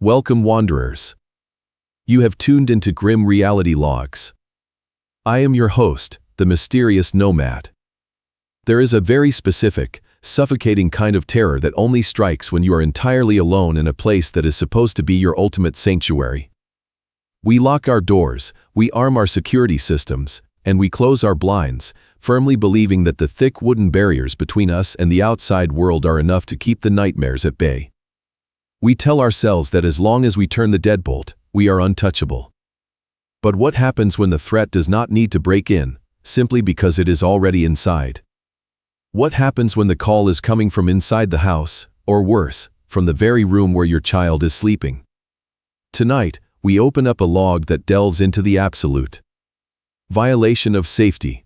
Welcome, wanderers. You have tuned into Grim Reality Logs. I am your host, the mysterious nomad. There is a very specific, suffocating kind of terror that only strikes when you are entirely alone in a place that is supposed to be your ultimate sanctuary. We lock our doors, we arm our security systems, and we close our blinds, firmly believing that the thick wooden barriers between us and the outside world are enough to keep the nightmares at bay. We tell ourselves that as long as we turn the deadbolt, we are untouchable. But what happens when the threat does not need to break in, simply because it is already inside? What happens when the call is coming from inside the house, or worse, from the very room where your child is sleeping? Tonight, we open up a log that delves into the absolute violation of safety.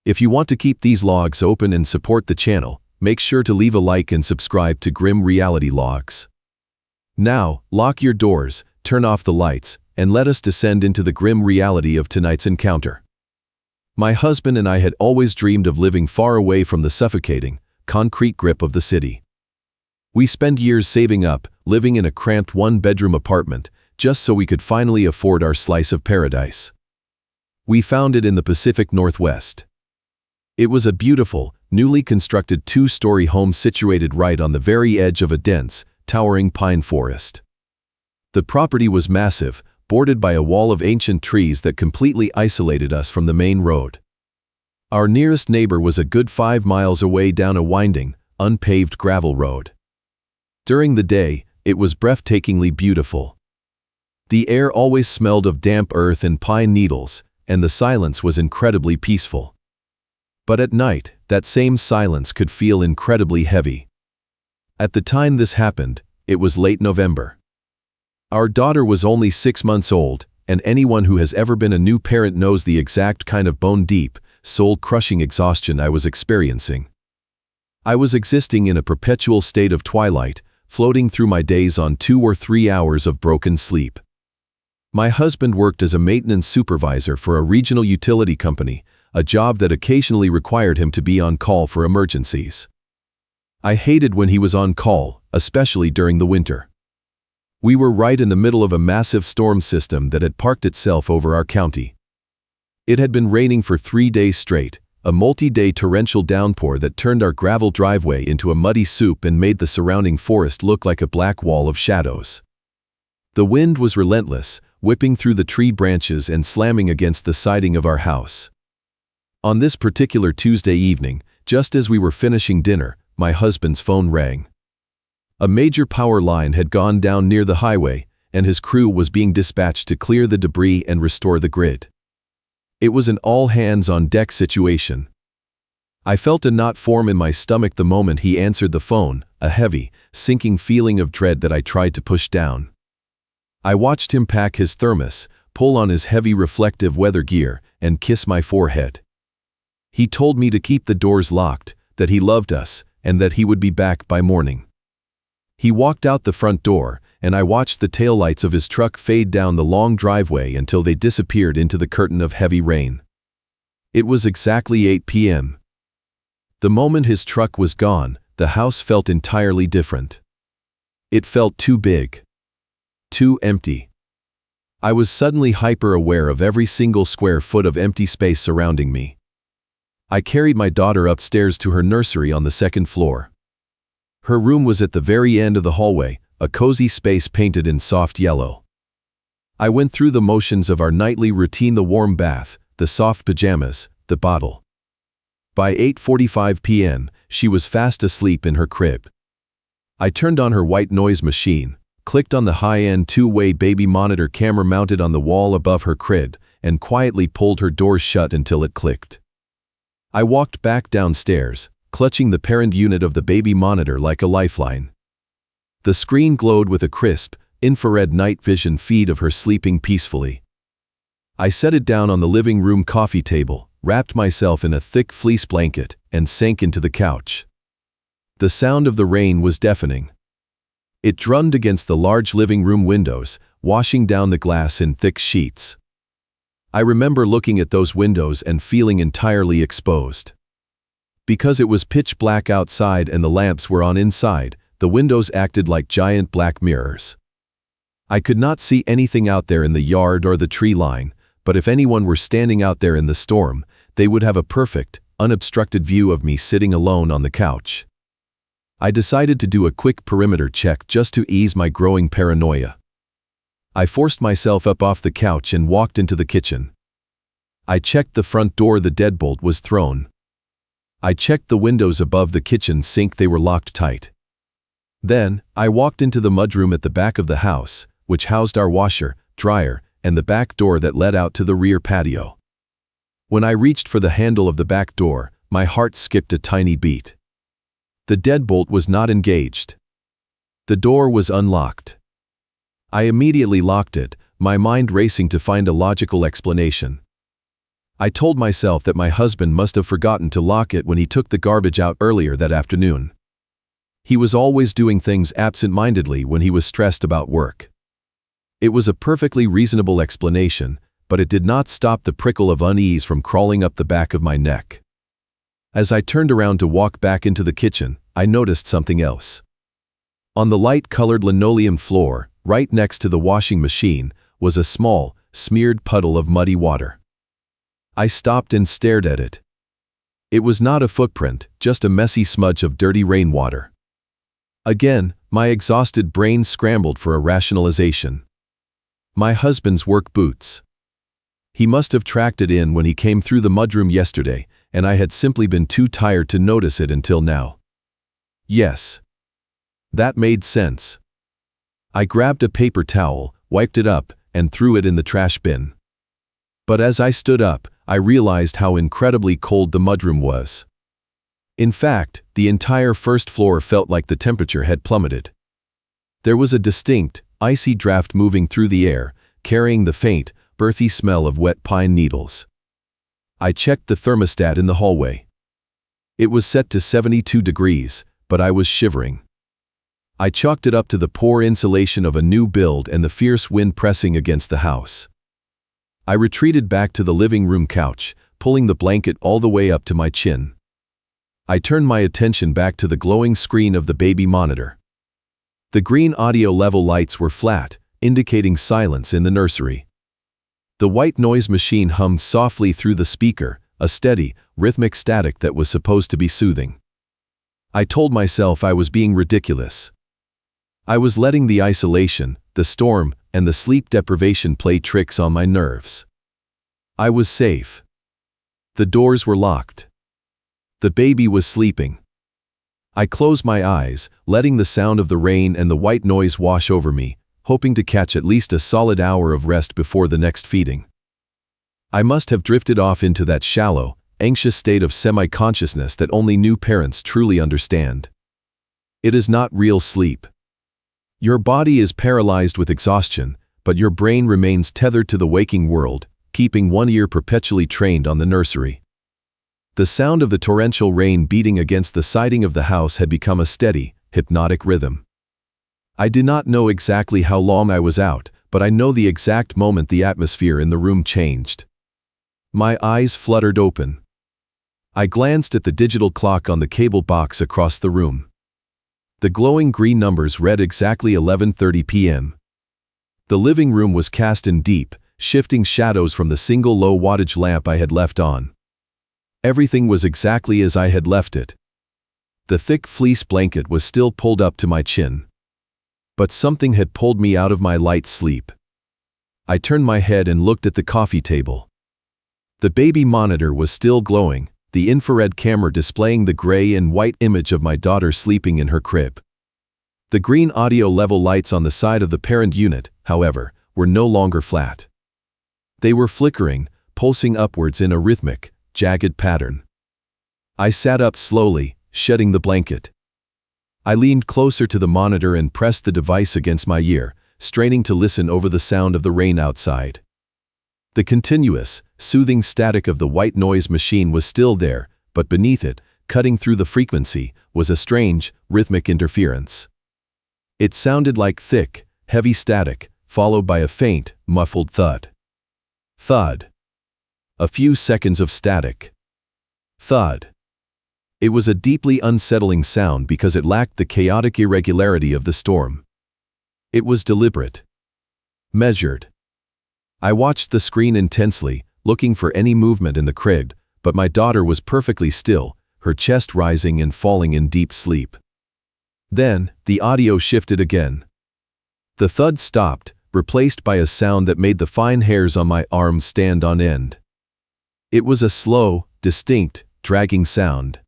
If you want to keep these logs open and support the channel, make sure to leave a like and subscribe to Grim Reality Logs. Now, lock your doors, turn off the lights, and let us descend into the grim reality of tonight's encounter. My husband and I had always dreamed of living far away from the suffocating, concrete grip of the city. We spent years saving up, living in a cramped one-bedroom apartment, just so we could finally afford our slice of paradise. We found it in the Pacific Northwest. It was a beautiful, newly constructed two-story home situated right on the very edge of a dense, towering pine forest. The property was massive, bordered by a wall of ancient trees that completely isolated us from the main road. Our nearest neighbor was a good 5 miles away down a winding, unpaved gravel road. During the day, it was breathtakingly beautiful. The air always smelled of damp earth and pine needles, and the silence was incredibly peaceful. But at night, that same silence could feel incredibly heavy. At the time this happened, it was late November. Our daughter was only 6 months old, and anyone who has ever been a new parent knows the exact kind of bone-deep, soul-crushing exhaustion I was experiencing. I was existing in a perpetual state of twilight, floating through my days on 2 or 3 hours of broken sleep. My husband worked as a maintenance supervisor for a regional utility company, a job that occasionally required him to be on call for emergencies. I hated when he was on call, especially during the winter. We were right in the middle of a massive storm system that had parked itself over our county. It had been raining for 3 days straight, a multi-day torrential downpour that turned our gravel driveway into a muddy soup and made the surrounding forest look like a black wall of shadows. The wind was relentless, whipping through the tree branches and slamming against the siding of our house. On this particular Tuesday evening, just as we were finishing dinner, my husband's phone rang. A major power line had gone down near the highway, and his crew was being dispatched to clear the debris and restore the grid. It was an all-hands-on-deck situation. I felt a knot form in my stomach the moment he answered the phone, a heavy, sinking feeling of dread that I tried to push down. I watched him pack his thermos, pull on his heavy reflective weather gear, and kiss my forehead. He told me to keep the doors locked, that he loved us, and that he would be back by morning. He walked out the front door, and I watched the taillights of his truck fade down the long driveway until they disappeared into the curtain of heavy rain. It was exactly 8 p.m. The moment his truck was gone, the house felt entirely different. It felt too big. Too empty. I was suddenly hyper-aware of every single square foot of empty space surrounding me. I carried my daughter upstairs to her nursery on the 2nd floor. Her room was at the very end of the hallway, a cozy space painted in soft yellow. I went through the motions of our nightly routine: the warm bath, the soft pajamas, the bottle. By 8:45 p.m., she was fast asleep in her crib. I turned on her white noise machine, clicked on the high-end 2-way baby monitor camera mounted on the wall above her crib, and quietly pulled her doors shut until it clicked. I walked back downstairs, clutching the parent unit of the baby monitor like a lifeline. The screen glowed with a crisp, infrared night vision feed of her sleeping peacefully. I set it down on the living room coffee table, wrapped myself in a thick fleece blanket, and sank into the couch. The sound of the rain was deafening. It drummed against the large living room windows, washing down the glass in thick sheets. I remember looking at those windows and feeling entirely exposed. Because it was pitch black outside and the lamps were on inside, the windows acted like giant black mirrors. I could not see anything out there in the yard or the tree line, but if anyone were standing out there in the storm, they would have a perfect, unobstructed view of me sitting alone on the couch. I decided to do a quick perimeter check just to ease my growing paranoia. I forced myself up off the couch and walked into the kitchen. I checked the front door, the deadbolt was thrown. I checked the windows above the kitchen sink, they were locked tight. Then, I walked into the mudroom at the back of the house, which housed our washer, dryer, and the back door that led out to the rear patio. When I reached for the handle of the back door, my heart skipped a tiny beat. The deadbolt was not engaged. The door was unlocked. I immediately locked it, my mind racing to find a logical explanation. I told myself that my husband must have forgotten to lock it when he took the garbage out earlier that afternoon. He was always doing things absent-mindedly when he was stressed about work. It was a perfectly reasonable explanation, but it did not stop the prickle of unease from crawling up the back of my neck. As I turned around to walk back into the kitchen, I noticed something else. On the light-colored linoleum floor, right next to the washing machine, was a small, smeared puddle of muddy water. I stopped and stared at it. It was not a footprint, just a messy smudge of dirty rainwater. Again, my exhausted brain scrambled for a rationalization. My husband's work boots. He must have tracked it in when he came through the mudroom yesterday, and I had simply been too tired to notice it until now. Yes. That made sense. I grabbed a paper towel, wiped it up, and threw it in the trash bin. But as I stood up, I realized how incredibly cold the mudroom was. In fact, the entire first floor felt like the temperature had plummeted. There was a distinct, icy draft moving through the air, carrying the faint, earthy smell of wet pine needles. I checked the thermostat in the hallway. It was set to 72 degrees, but I was shivering. I chalked it up to the poor insulation of a new build and the fierce wind pressing against the house. I retreated back to the living room couch, pulling the blanket all the way up to my chin. I turned my attention back to the glowing screen of the baby monitor. The green audio level lights were flat, indicating silence in the nursery. The white noise machine hummed softly through the speaker, a steady, rhythmic static that was supposed to be soothing. I told myself I was being ridiculous. I was letting the isolation, the storm, and the sleep deprivation play tricks on my nerves. I was safe. The doors were locked. The baby was sleeping. I closed my eyes, letting the sound of the rain and the white noise wash over me, hoping to catch at least a solid hour of rest before the next feeding. I must have drifted off into that shallow, anxious state of semi-consciousness that only new parents truly understand. It is not real sleep. Your body is paralyzed with exhaustion, but your brain remains tethered to the waking world, keeping one ear perpetually trained on the nursery. The sound of the torrential rain beating against the siding of the house had become a steady, hypnotic rhythm. I did not know exactly how long I was out, but I know the exact moment the atmosphere in the room changed. My eyes fluttered open. I glanced at the digital clock on the cable box across the room. The glowing green numbers read exactly 11:30 p.m. The living room was cast in deep, shifting shadows from the single low-wattage lamp I had left on. Everything was exactly as I had left it. The thick fleece blanket was still pulled up to my chin. But something had pulled me out of my light sleep. I turned my head and looked at the coffee table. The baby monitor was still glowing, the infrared camera displaying the gray and white image of my daughter sleeping in her crib. The green audio level lights on the side of the parent unit, however, were no longer flat. They were flickering, pulsing upwards in a rhythmic, jagged pattern. I sat up slowly, shedding the blanket. I leaned closer to the monitor and pressed the device against my ear, straining to listen over the sound of the rain outside. The continuous, soothing static of the white noise machine was still there, but beneath it, cutting through the frequency, was a strange, rhythmic interference. It sounded like thick, heavy static, followed by a faint, muffled thud. Thud. A few seconds of static. Thud. It was a deeply unsettling sound because it lacked the chaotic irregularity of the storm. It was deliberate. Measured. I watched the screen intensely, looking for any movement in the crib, but my daughter was perfectly still, her chest rising and falling in deep sleep. Then, the audio shifted again. The thud stopped, replaced by a sound that made the fine hairs on my arms stand on end. It was a slow, distinct, dragging sound.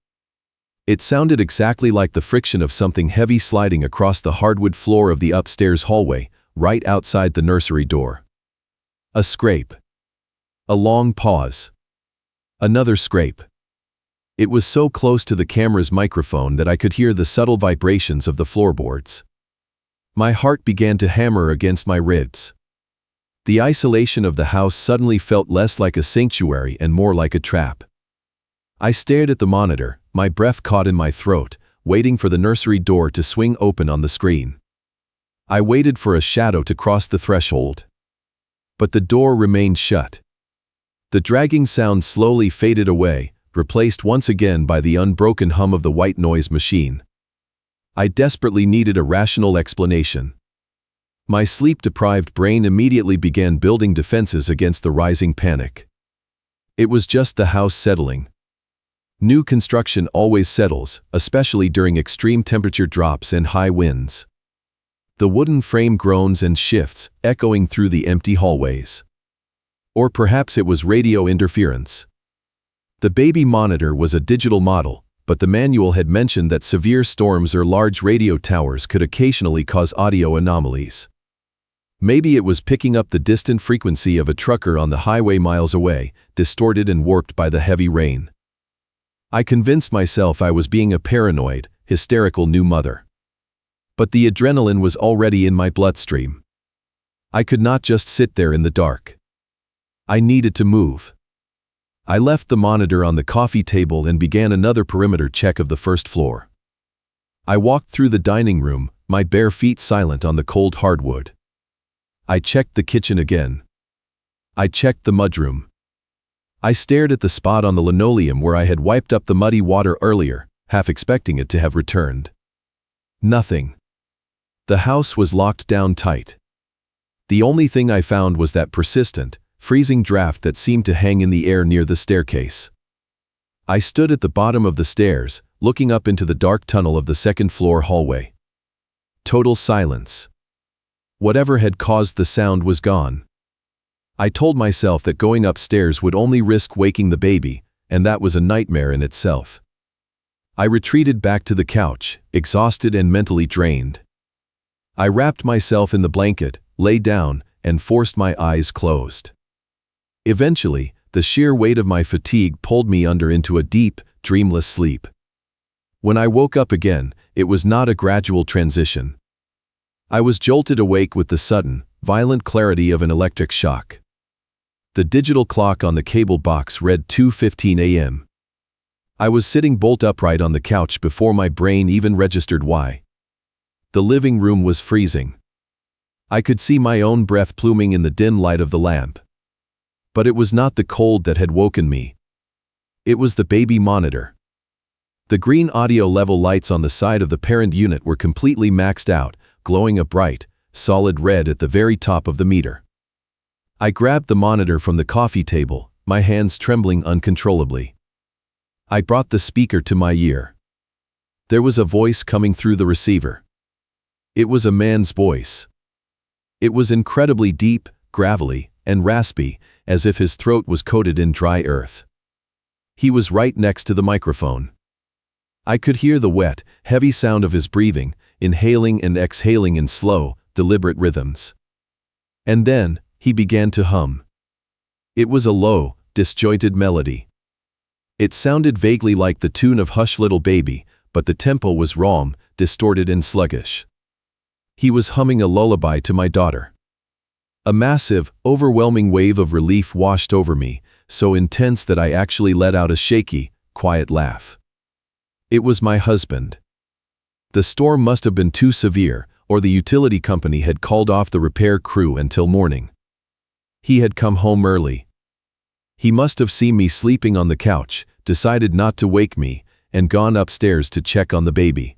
It sounded exactly like the friction of something heavy sliding across the hardwood floor of the upstairs hallway, right outside the nursery door. A scrape. A long pause. Another scrape. It was so close to the camera's microphone that I could hear the subtle vibrations of the floorboards. My heart began to hammer against my ribs. The isolation of the house suddenly felt less like a sanctuary and more like a trap. I stared at the monitor, my breath caught in my throat, waiting for the nursery door to swing open on the screen. I waited for a shadow to cross the threshold. But the door remained shut. The dragging sound slowly faded away, replaced once again by the unbroken hum of the white noise machine. I desperately needed a rational explanation. My sleep-deprived brain immediately began building defenses against the rising panic. It was just the house settling. New construction always settles, especially during extreme temperature drops and high winds. The wooden frame groans and shifts, echoing through the empty hallways. Or perhaps it was radio interference. The baby monitor was a digital model, but the manual had mentioned that severe storms or large radio towers could occasionally cause audio anomalies. Maybe it was picking up the distant frequency of a trucker on the highway miles away, distorted and warped by the heavy rain. I convinced myself I was being a paranoid, hysterical new mother. But the adrenaline was already in my bloodstream. I could not just sit there in the dark. I needed to move. I left the monitor on the coffee table and began another perimeter check of the first floor. I walked through the dining room, my bare feet silent on the cold hardwood. I checked the kitchen again. I checked the mudroom. I stared at the spot on the linoleum where I had wiped up the muddy water earlier, half expecting it to have returned. Nothing. The house was locked down tight. The only thing I found was that persistent, freezing draft that seemed to hang in the air near the staircase. I stood at the bottom of the stairs, looking up into the dark tunnel of the second-floor hallway. Total silence. Whatever had caused the sound was gone. I told myself that going upstairs would only risk waking the baby, and that was a nightmare in itself. I retreated back to the couch, exhausted and mentally drained. I wrapped myself in the blanket, lay down, and forced my eyes closed. Eventually, the sheer weight of my fatigue pulled me under into a deep, dreamless sleep. When I woke up again, it was not a gradual transition. I was jolted awake with the sudden, violent clarity of an electric shock. The digital clock on the cable box read 2:15 a.m. I was sitting bolt upright on the couch before my brain even registered why. The living room was freezing. I could see my own breath pluming in the dim light of the lamp. But it was not the cold that had woken me. It was the baby monitor. The green audio level lights on the side of the parent unit were completely maxed out, glowing a bright, solid red at the very top of the meter. I grabbed the monitor from the coffee table, my hands trembling uncontrollably. I brought the speaker to my ear. There was a voice coming through the receiver. It was a man's voice. It was incredibly deep, gravelly, and raspy, as if his throat was coated in dry earth. He was right next to the microphone. I could hear the wet, heavy sound of his breathing, inhaling and exhaling in slow, deliberate rhythms. And then, he began to hum. It was a low, disjointed melody. It sounded vaguely like the tune of Hush Little Baby, but the tempo was raw, distorted and sluggish. He was humming a lullaby to my daughter. A massive, overwhelming wave of relief washed over me, so intense that I actually let out a shaky, quiet laugh. It was my husband. The storm must have been too severe, or the utility company had called off the repair crew until morning. He had come home early. He must have seen me sleeping on the couch, decided not to wake me, and gone upstairs to check on the baby.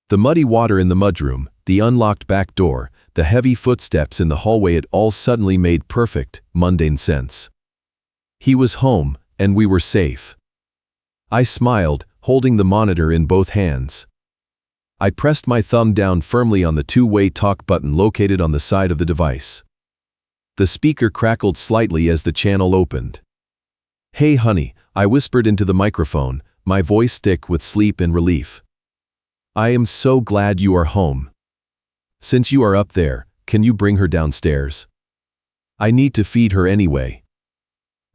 The muddy water in the mudroom, the unlocked back door, the heavy footsteps in the hallway, it all suddenly made perfect, mundane sense. He was home, and we were safe. I smiled, holding the monitor in both hands. I pressed my thumb down firmly on the two-way talk button located on the side of the device. The speaker crackled slightly as the channel opened. "Hey honey," I whispered into the microphone, my voice thick with sleep and relief. "I am so glad you are home. Since you are up there, can you bring her downstairs? I need to feed her anyway."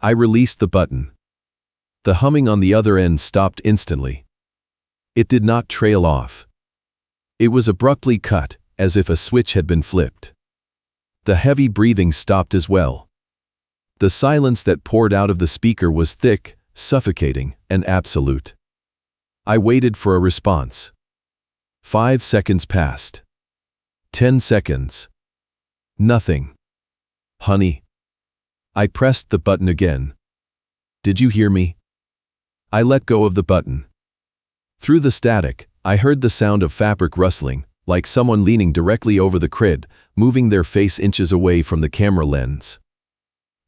I released the button. The humming on the other end stopped instantly. It did not trail off. It was abruptly cut, as if a switch had been flipped. The heavy breathing stopped as well. The silence that poured out of the speaker was thick, suffocating, and absolute. I waited for a response. 5 seconds passed. 10 seconds. Nothing. "Honey." I pressed the button again. "Did you hear me?" I let go of the button. Through the static, I heard the sound of fabric rustling, like someone leaning directly over the crib, moving their face inches away from the camera lens.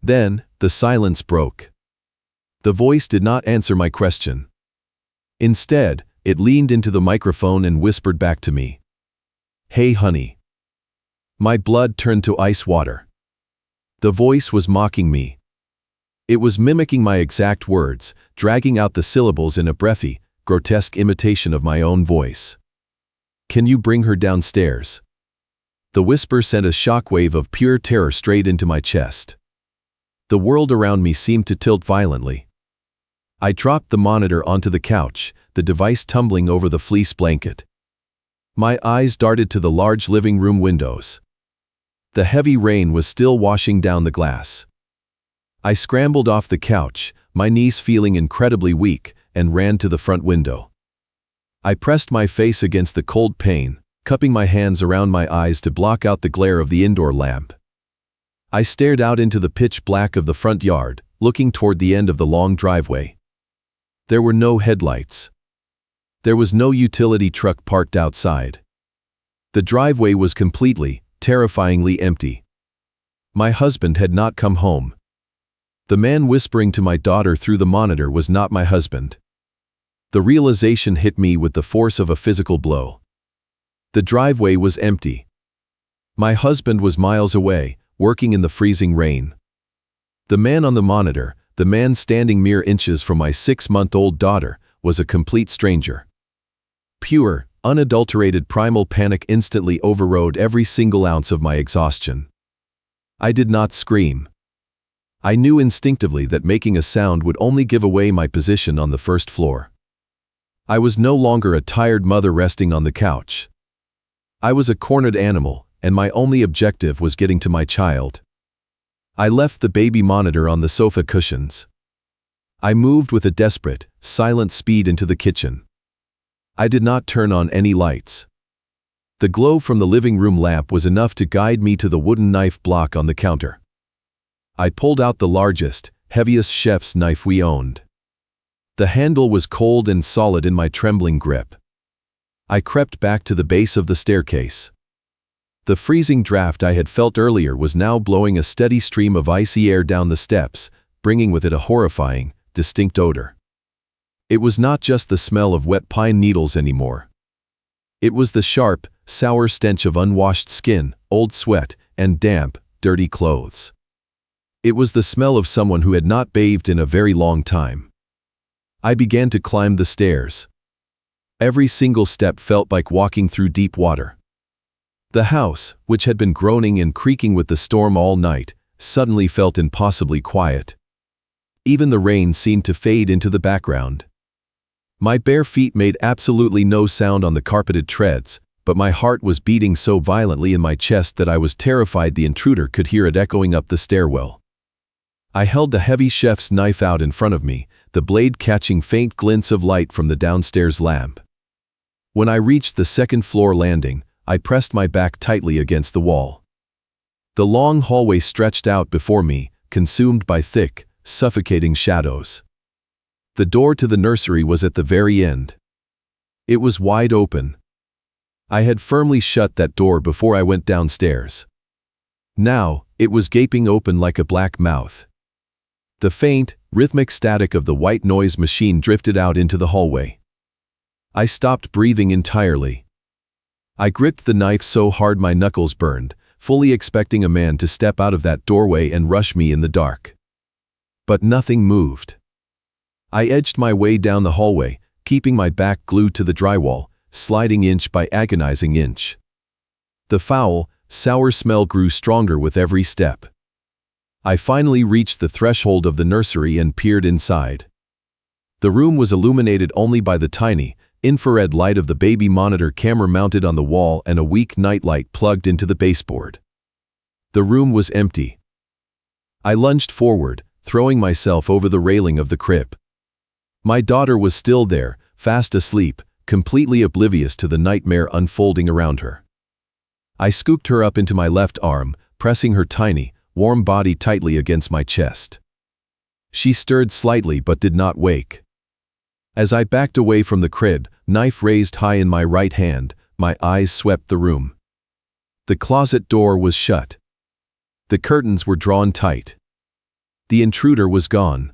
Then, the silence broke. The voice did not answer my question. Instead, it leaned into the microphone and whispered back to me. "Hey honey." My blood turned to ice water. The voice was mocking me. It was mimicking my exact words, dragging out the syllables in a breathy, grotesque imitation of my own voice. "Can you bring her downstairs?" The whisper sent a shockwave of pure terror straight into my chest. The world around me seemed to tilt violently. I dropped the monitor onto the couch, the device tumbling over the fleece blanket. My eyes darted to the large living room windows. The heavy rain was still washing down the glass. I scrambled off the couch, my knees feeling incredibly weak, and ran to the front window. I pressed my face against the cold pane, cupping my hands around my eyes to block out the glare of the indoor lamp. I stared out into the pitch black of the front yard, looking toward the end of the long driveway. There were no headlights. There was no utility truck parked outside. The driveway was completely, terrifyingly empty. My husband had not come home. The man whispering to my daughter through the monitor was not my husband. The realization hit me with the force of a physical blow. The driveway was empty. My husband was miles away, working in the freezing rain. The man on the monitor, the man standing mere inches from my 6-month-old daughter, was a complete stranger. Pure, unadulterated primal panic instantly overrode every single ounce of my exhaustion. I did not scream. I knew instinctively that making a sound would only give away my position on the first floor. I was no longer a tired mother resting on the couch. I was a cornered animal, and my only objective was getting to my child. I left the baby monitor on the sofa cushions. I moved with a desperate, silent speed into the kitchen. I did not turn on any lights. The glow from the living room lamp was enough to guide me to the wooden knife block on the counter. I pulled out the largest, heaviest chef's knife we owned. The handle was cold and solid in my trembling grip. I crept back to the base of the staircase. The freezing draft I had felt earlier was now blowing a steady stream of icy air down the steps, bringing with it a horrifying, distinct odor. It was not just the smell of wet pine needles anymore. It was the sharp, sour stench of unwashed skin, old sweat, and damp, dirty clothes. It was the smell of someone who had not bathed in a very long time. I began to climb the stairs. Every single step felt like walking through deep water. The house, which had been groaning and creaking with the storm all night, suddenly felt impossibly quiet. Even the rain seemed to fade into the background. My bare feet made absolutely no sound on the carpeted treads, but my heart was beating so violently in my chest that I was terrified the intruder could hear it echoing up the stairwell. I held the heavy chef's knife out in front of me, the blade catching faint glints of light from the downstairs lamp. When I reached the second-floor landing, I pressed my back tightly against the wall. The long hallway stretched out before me, consumed by thick, suffocating shadows. The door to the nursery was at the very end. It was wide open. I had firmly shut that door before I went downstairs. Now, it was gaping open like a black mouth. The faint, rhythmic static of the white noise machine drifted out into the hallway. I stopped breathing entirely. I gripped the knife so hard my knuckles burned, fully expecting a man to step out of that doorway and rush me in the dark. But nothing moved. I edged my way down the hallway, keeping my back glued to the drywall, sliding inch by agonizing inch. The foul, sour smell grew stronger with every step. I finally reached the threshold of the nursery and peered inside. The room was illuminated only by the tiny, infrared light of the baby monitor camera mounted on the wall and a weak nightlight plugged into the baseboard. The room was empty. I lunged forward, throwing myself over the railing of the crib. My daughter was still there, fast asleep, completely oblivious to the nightmare unfolding around her. I scooped her up into my left arm, pressing her tiny, warm body tightly against my chest. She stirred slightly but did not wake. As I backed away from the crib, knife raised high in my right hand, my eyes swept the room. The closet door was shut. The curtains were drawn tight. The intruder was gone.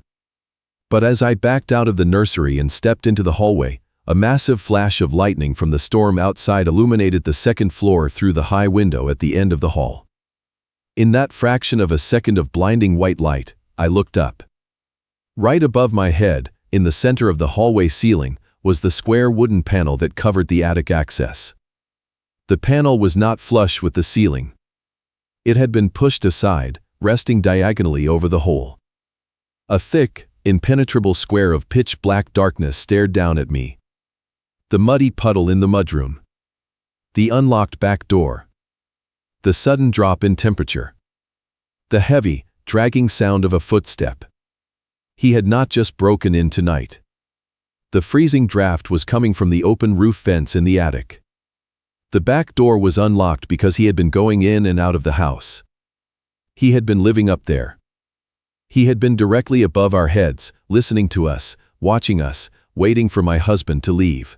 But as I backed out of the nursery and stepped into the hallway, a massive flash of lightning from the storm outside illuminated the second floor through the high window at the end of the hall. In that fraction of a second of blinding white light, I looked up. Right above my head, in the center of the hallway ceiling, was the square wooden panel that covered the attic access. The panel was not flush with the ceiling. It had been pushed aside, resting diagonally over the hole. A thick, impenetrable square of pitch-black darkness stared down at me. The muddy puddle in the mudroom. The unlocked back door. The sudden drop in temperature. The heavy, dragging sound of a footstep. He had not just broken in tonight. The freezing draft was coming from the open roof vents in the attic. The back door was unlocked because he had been going in and out of the house. He had been living up there. He had been directly above our heads, listening to us, watching us, waiting for my husband to leave.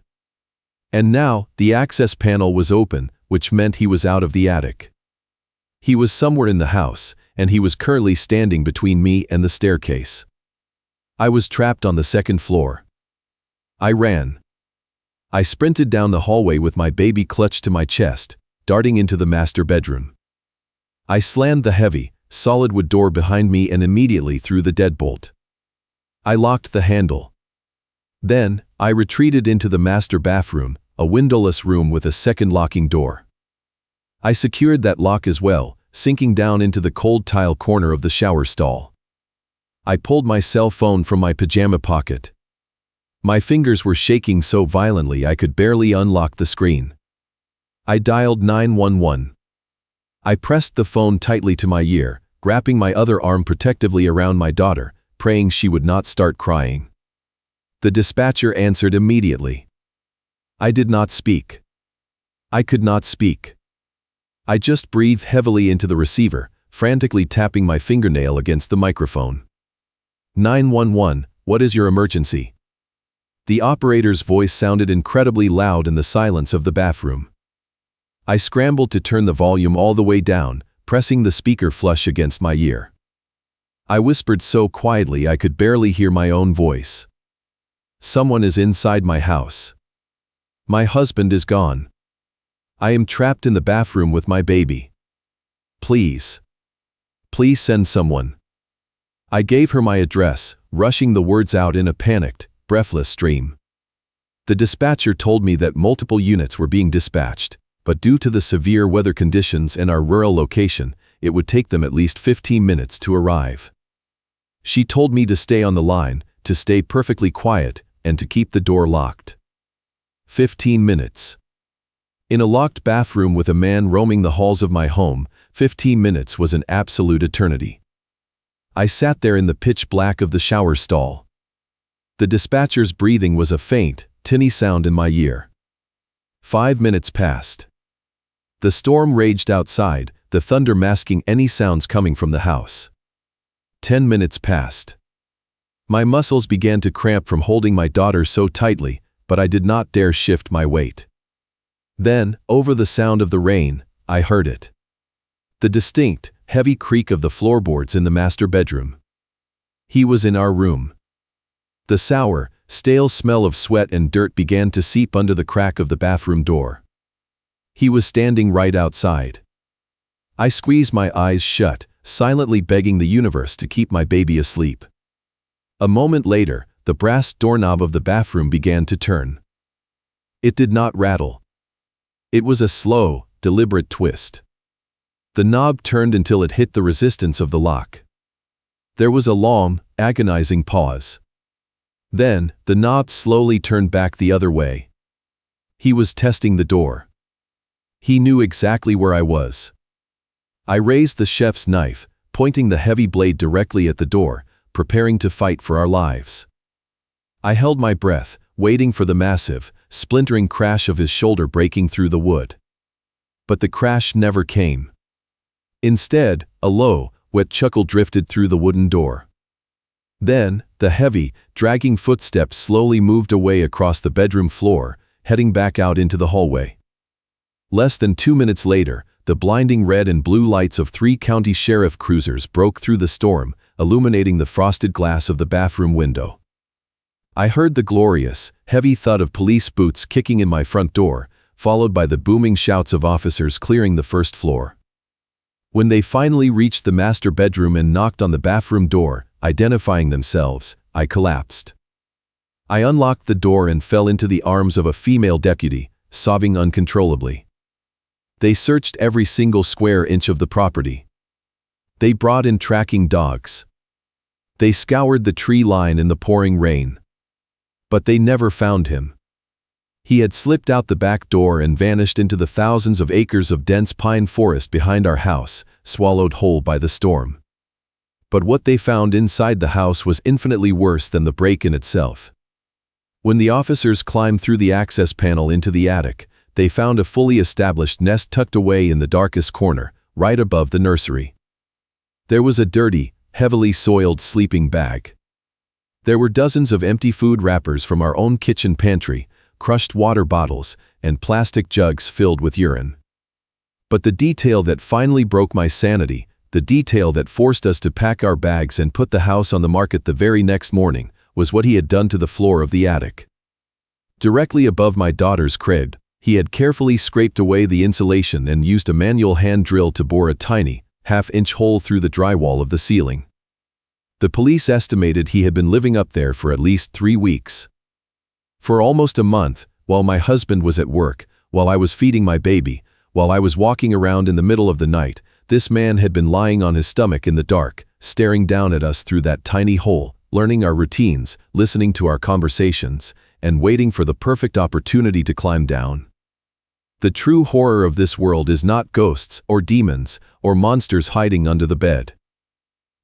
And now, the access panel was open, which meant he was out of the attic. He was somewhere in the house, and he was currently standing between me and the staircase. I was trapped on the second floor. I ran. I sprinted down the hallway with my baby clutched to my chest, darting into the master bedroom. I slammed the heavy, solid wood door behind me and immediately threw the deadbolt. I locked the handle. Then, I retreated into the master bathroom, a windowless room with a second locking door. I secured that lock as well, sinking down into the cold tile corner of the shower stall. I pulled my cell phone from my pajama pocket. My fingers were shaking so violently I could barely unlock the screen. I dialed 911. I pressed the phone tightly to my ear, wrapping my other arm protectively around my daughter, praying she would not start crying. The dispatcher answered immediately. I did not speak. I could not speak. I just breathed heavily into the receiver, frantically tapping my fingernail against the microphone. 911, what is your emergency? The operator's voice sounded incredibly loud in the silence of the bathroom. I scrambled to turn the volume all the way down, pressing the speaker flush against my ear. I whispered so quietly I could barely hear my own voice. Someone is inside my house. My husband is gone. I am trapped in the bathroom with my baby. Please. Please send someone. I gave her my address, rushing the words out in a panicked, breathless stream. The dispatcher told me that multiple units were being dispatched, but due to the severe weather conditions and our rural location, it would take them at least 15 minutes to arrive. She told me to stay on the line, to stay perfectly quiet, and to keep the door locked. 15 minutes. In a locked bathroom with a man roaming the halls of my home, 15 minutes was an absolute eternity. I sat there in the pitch black of the shower stall. The dispatcher's breathing was a faint, tinny sound in my ear. 5 minutes passed. The storm raged outside, the thunder masking any sounds coming from the house. 10 minutes passed. My muscles began to cramp from holding my daughter so tightly, but I did not dare shift my weight. Then, over the sound of the rain, I heard it. The distinct, heavy creak of the floorboards in the master bedroom. He was in our room. The sour, stale smell of sweat and dirt began to seep under the crack of the bathroom door. He was standing right outside. I squeezed my eyes shut, silently begging the universe to keep my baby asleep. A moment later, the brass doorknob of the bathroom began to turn. It did not rattle. It was a slow, deliberate twist. The knob turned until it hit the resistance of the lock. There was a long, agonizing pause. Then, the knob slowly turned back the other way. He was testing the door. He knew exactly where I was. I raised the chef's knife, pointing the heavy blade directly at the door, preparing to fight for our lives. I held my breath, waiting for the massive, splintering crash of his shoulder breaking through the wood. But the crash never came. Instead, a low, wet chuckle drifted through the wooden door. Then, the heavy, dragging footsteps slowly moved away across the bedroom floor, heading back out into the hallway. Less than 2 minutes later, the blinding red and blue lights of 3 county sheriff cruisers broke through the storm, illuminating the frosted glass of the bathroom window. I heard the glorious, heavy thud of police boots kicking in my front door, followed by the booming shouts of officers clearing the first floor. When they finally reached the master bedroom and knocked on the bathroom door, identifying themselves, I collapsed. I unlocked the door and fell into the arms of a female deputy, sobbing uncontrollably. They searched every single square inch of the property. They brought in tracking dogs. They scoured the tree line in the pouring rain. But they never found him. He had slipped out the back door and vanished into the thousands of acres of dense pine forest behind our house, swallowed whole by the storm. But what they found inside the house was infinitely worse than the break-in itself. When the officers climbed through the access panel into the attic, they found a fully established nest tucked away in the darkest corner, right above the nursery. There was a dirty, heavily soiled sleeping bag. There were dozens of empty food wrappers from our own kitchen pantry, crushed water bottles, and plastic jugs filled with urine. But the detail that finally broke my sanity, the detail that forced us to pack our bags and put the house on the market the very next morning, was what he had done to the floor of the attic. Directly above my daughter's crib, he had carefully scraped away the insulation and used a manual hand drill to bore a tiny, half-inch hole through the drywall of the ceiling. The police estimated he had been living up there for at least 3 weeks. For almost a month, while my husband was at work, while I was feeding my baby, while I was walking around in the middle of the night, this man had been lying on his stomach in the dark, staring down at us through that tiny hole, learning our routines, listening to our conversations, and waiting for the perfect opportunity to climb down. The true horror of this world is not ghosts or demons or monsters hiding under the bed.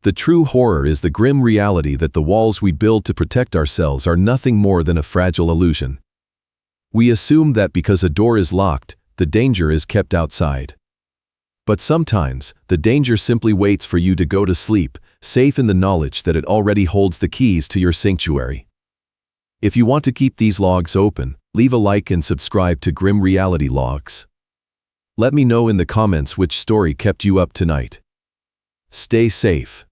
The true horror is the grim reality that the walls we build to protect ourselves are nothing more than a fragile illusion. We assume that because a door is locked, the danger is kept outside. But sometimes, the danger simply waits for you to go to sleep, safe in the knowledge that it already holds the keys to your sanctuary. If you want to keep these logs open, leave a like and subscribe to Grim Reality Logs. Let me know in the comments which story kept you up tonight. Stay safe.